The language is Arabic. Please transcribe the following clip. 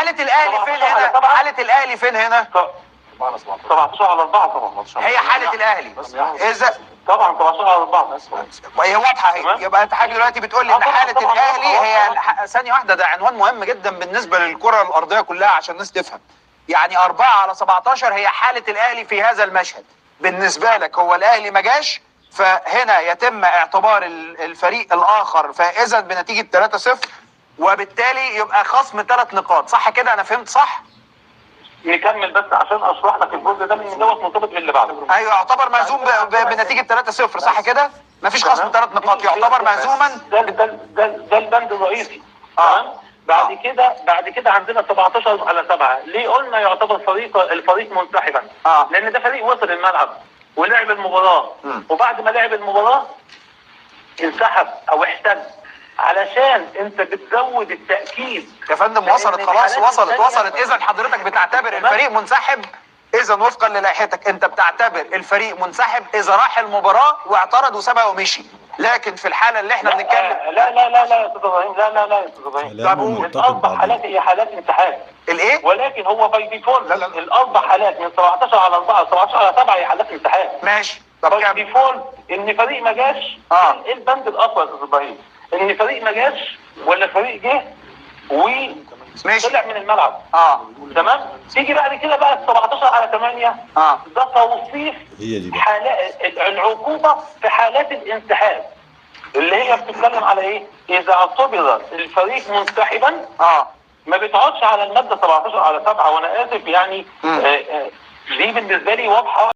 حالة الاهلي فين هنا؟ حالة الاهلي فين هنا؟ 17/4 طبعا. هي حالة الاهلي اذا طبعا 17/4 هي واضحة اهي. يبقى انت حاجة دلوقتي بتقول لي ان حالة الاهلي هي ثانية واحدة، ده عنوان مهم جدا بالنسبة للكرة الارضية كلها عشان الناس تفهم. يعني 4/17 هي حالة الاهلي في هذا المشهد. بالنسبة لك هو الاهلي ما جاش، فهنا يتم اعتبار الفريق الاخر فائزا بنتيجة 3-0، وبالتالي يبقى خصم 3 نقاط. صح كده؟ انا فهمت صح؟ نكمل بس عشان اشرح لك الجزء ده لان دوت مرتبط باللي بعده. ايوه، يعتبر مهزوم بنتيجة 3-0 صح كده؟ مفيش خصم 3 نقاط، يعتبر مهزوما. ده البند الرئيسي. تمام. بعد كده عندنا 17/7. ليه قلنا يعتبر الفريق منسحبا؟ لان ده فريق وصل الملعب ولعب المباراه، وبعد ما لعب المباراه انسحب او احتج، علشان انت بتزود التاكيد. يا فندم وصلت خلاص، وصلت. اذا حضرتك بتعتبر الفريق منسحب، اذا وفقا للائحتك انت بتعتبر الفريق منسحب اذا راح المباراه واعترض وسابها ومشي. لكن في الحاله اللي احنا بنتكلم لا يا استاذ ابراهيم، لا يا استاذ ابراهيم، الاربع حالات هي حالات انسحاب. الايه؟ ولكن هو باي ديفولت الاربع حالات من 17/4 17/7 هي حالات انسحاب. ماشي. باي ديفولت ان فريق ما جاش. ايه البند الاقوى يا استاذ ابراهيم؟ ان فريق ما جاش ولا فريق جه وطلع من الملعب. تمام. تيجي بعد كده بقى 17/8. ده توصيف حالات العقوبه في حالات الانسحاب اللي هي بتتكلم على ايه؟ اذا اعتبر الفريق منسحبا ما بتقعدش على الماده 17/7. وانا اسف يعني دي بالنسبه لي واضحه.